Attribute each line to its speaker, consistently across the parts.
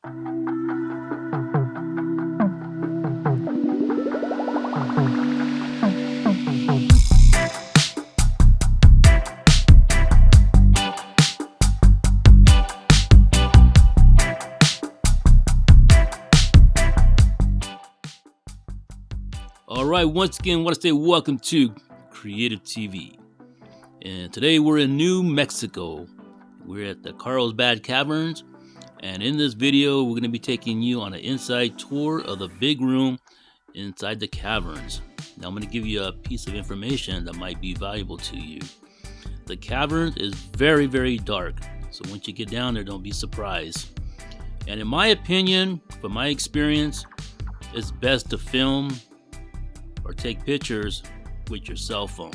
Speaker 1: All right, once again, I want to say welcome to Creative TV. And today we're in New Mexico. We're at the Carlsbad Caverns. And in this video, we're going to be taking you on an inside tour of the big room inside the caverns. Now I'm going to give you a piece of information that might be valuable to you. The cavern is very, very dark. So once you get down there, don't be surprised. And in my opinion, from my experience, it's best to film or take pictures with your cell phone.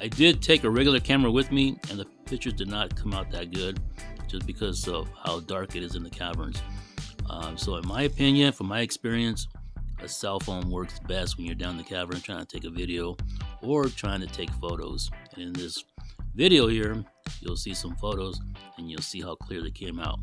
Speaker 1: I did take a regular camera with me, and the pictures did not come out that good just because of how dark it is in the caverns. So in my opinion, from my experience, a cell phone works best when you're down the cavern trying to take a video or trying to take photos. And in this video here, you'll see some photos and you'll see how clear they came out.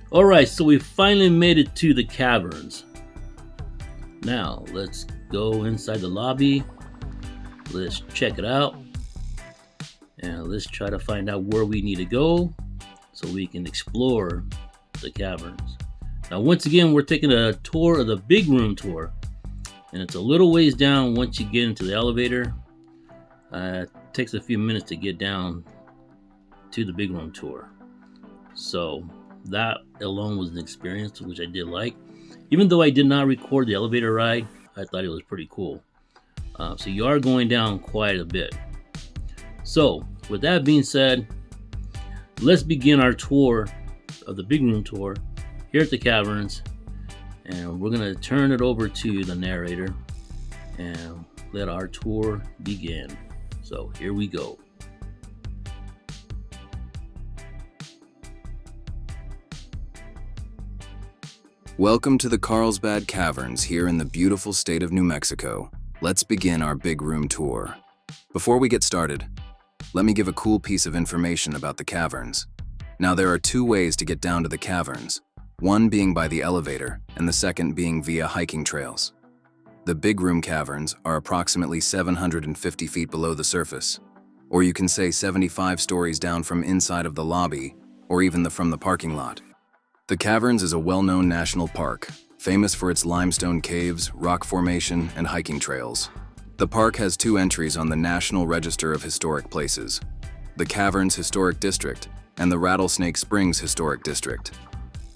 Speaker 1: Alright, so we finally made it to the caverns. Now, let's go inside the lobby. Let's check it out. And let's try to find out where we need to go so we can explore the caverns. Now, once again, we're taking a tour of the big room tour. And it's a little ways down once you get into the elevator. It takes a few minutes to get down to the big room tour. So that alone was an experience which I did like. Even though I did not record the elevator ride, I thought it was pretty cool. So you are going down quite a bit. So with that being said, let's begin our tour of the big room tour here at the caverns. And we're going to turn it over to the narrator and let our tour begin. So here we go.
Speaker 2: Welcome to the Carlsbad Caverns here in the beautiful state of New Mexico. Let's begin our big room tour. Before we get started, let me give a cool piece of information about the caverns. Now there are two ways to get down to the caverns, one being by the elevator and the second being via hiking trails. The big room caverns are approximately 750 feet below the surface, or you can say 75 stories down from inside of the lobby or even from the parking lot. The Caverns is a well-known national park, famous for its limestone caves, rock formation, and hiking trails. The park has two entries on the National Register of Historic Places, the Caverns Historic District and the Rattlesnake Springs Historic District.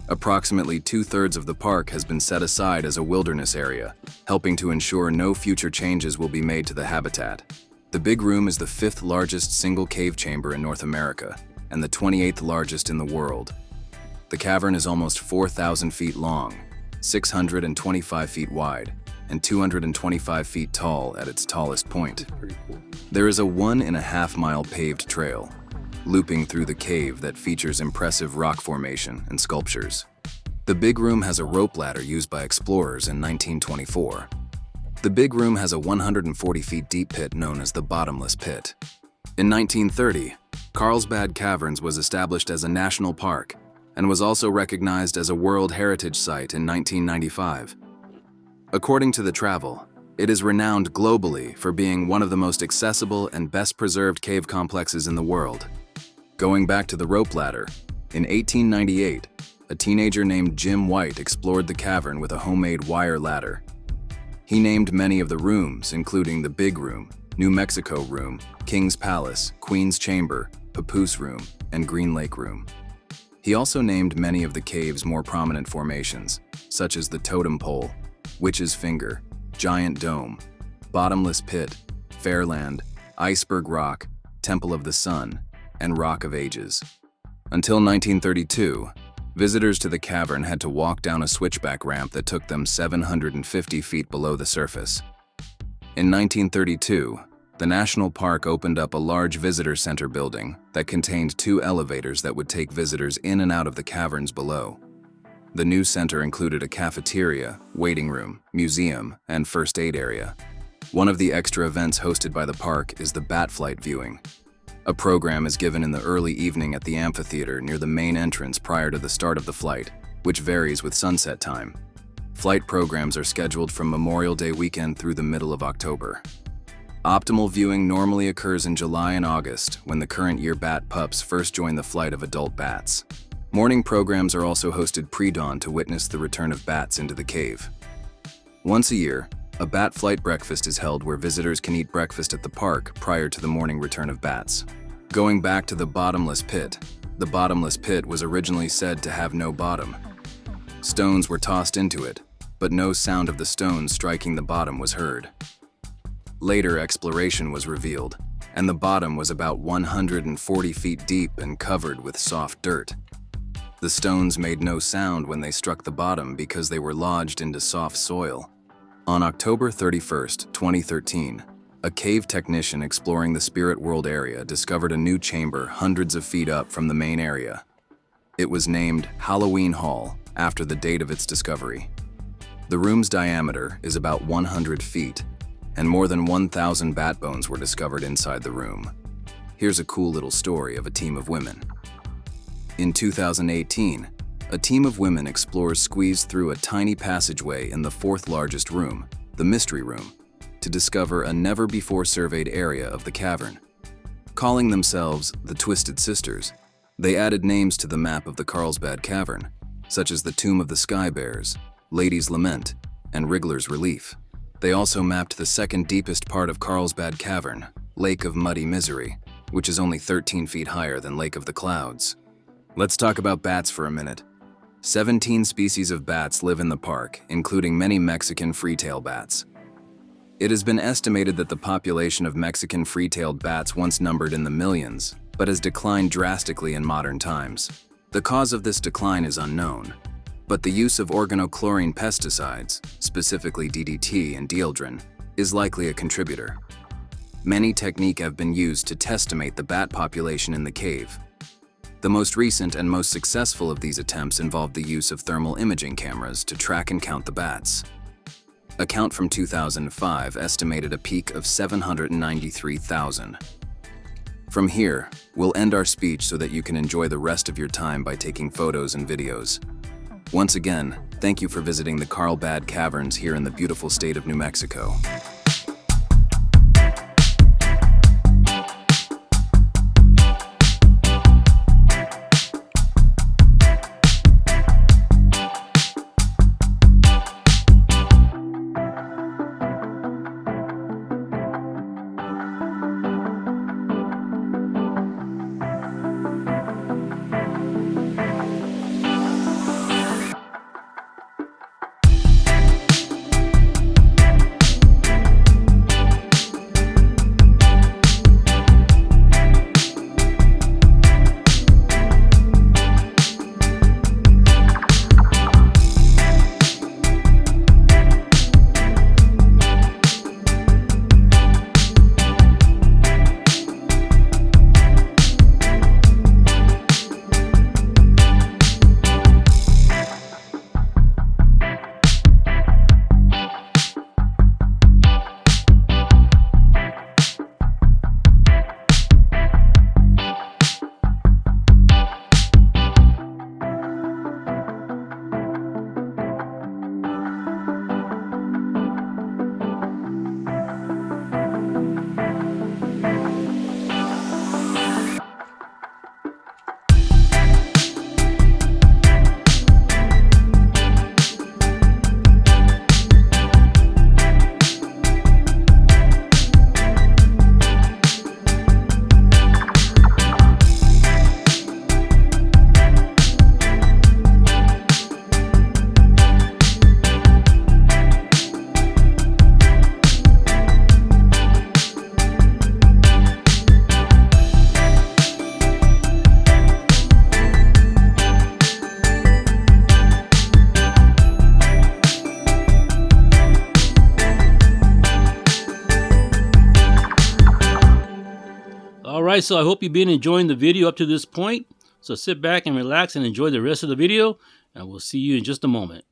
Speaker 2: Approximately 2/3 of the park has been set aside as a wilderness area, helping to ensure no future changes will be made to the habitat. The Big Room is the 5th largest single cave chamber in North America and the 28th largest in the world. The cavern is almost 4,000 feet long, 625 feet wide, and 225 feet tall at its tallest point.
Speaker 1: Pretty cool.
Speaker 2: There is a 1.5 mile paved trail, looping through the cave that features impressive rock formation and sculptures. The Big Room has a rope ladder used by explorers in 1924. The Big Room has a 140 feet deep pit known as the Bottomless Pit. In 1930, Carlsbad Caverns was established as a national park and was also recognized as a World Heritage Site in 1995. According to The Travel, it is renowned globally for being one of the most accessible and best preserved cave complexes in the world. Going back to the rope ladder, in 1898, a teenager named Jim White explored the cavern with a homemade wire ladder. He named many of the rooms, including the Big Room, New Mexico Room, King's Palace, Queen's Chamber, Papoose Room, and Green Lake Room. He also named many of the cave's more prominent formations, such as the Totem Pole, Witch's Finger, Giant Dome, Bottomless Pit, Fairland, Iceberg Rock, Temple of the Sun, and Rock of Ages. Until 1932, visitors to the cavern had to walk down a switchback ramp that took them 750 feet below the surface. In 1932, the national park opened up a large visitor center building that contained 2 elevators that would take visitors in and out of the caverns below. The new center included a cafeteria, waiting room, museum, and first aid area. One of the extra events hosted by the park is the bat flight viewing. A program is given in the early evening at the amphitheater near the main entrance prior to the start of the flight, which varies with sunset time. Flight programs are scheduled from Memorial Day weekend through the middle of October. Optimal viewing normally occurs in July and August, when the current year bat pups first join the flight of adult bats. Morning programs are also hosted pre-dawn to witness the return of bats into the cave. Once a year, a bat flight breakfast is held where visitors can eat breakfast at the park prior to the morning return of bats. Going back to the bottomless pit, the bottomless pit was originally said to have no bottom. Stones were tossed into it, but no sound of the stones striking the bottom was heard. Later exploration was revealed, and the bottom was about 140 feet deep and covered with soft dirt. The stones made no sound when they struck the bottom because they were lodged into soft soil. On October 31, 2013, a cave technician exploring the Spirit World area discovered a new chamber hundreds of feet up from the main area. It was named Halloween Hall after the date of its discovery. The room's diameter is about 100 feet, and more than 1,000 bat bones were discovered inside the room. Here's a cool little story of a team of women. In 2018, a team of women explorers squeezed through a tiny passageway in the 4th largest room, the Mystery Room, to discover a never-before-surveyed area of the cavern. Calling themselves the Twisted Sisters, they added names to the map of the Carlsbad Cavern, such as the Tomb of the Sky Bears, Lady's Lament, and Wriggler's Relief. They also mapped the second deepest part of Carlsbad Cavern, Lake of Muddy Misery, which is only 13 feet higher than Lake of the Clouds. Let's talk about bats for a minute. 17 species of bats live in the park, including many Mexican free-tailed bats. It has been estimated that the population of Mexican free-tailed bats once numbered in the millions, but has declined drastically in modern times. The cause of this decline is unknown, but the use of organochlorine pesticides, specifically DDT and dieldrin, is likely a contributor. Many techniques have been used to estimate the bat population in the cave. The most recent and most successful of these attempts involved the use of thermal imaging cameras to track and count the bats. A count from 2005 estimated a peak of 793,000. From here, we'll end our speech so that you can enjoy the rest of your time by taking photos and videos. Once again, thank you for visiting the Carlsbad Caverns here in the beautiful state of New Mexico.
Speaker 1: Alright, so I hope you've been enjoying the video up to this point. So sit back and relax and enjoy the rest of the video, and we'll see you in just a moment.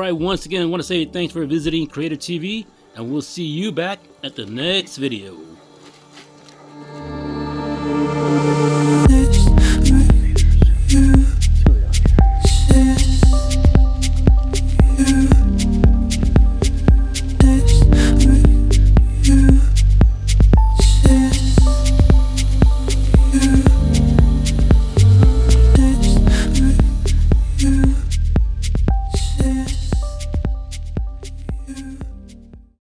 Speaker 1: Alright, once again, I want to say thanks for visiting Creative TV, and we'll see you back at the next video.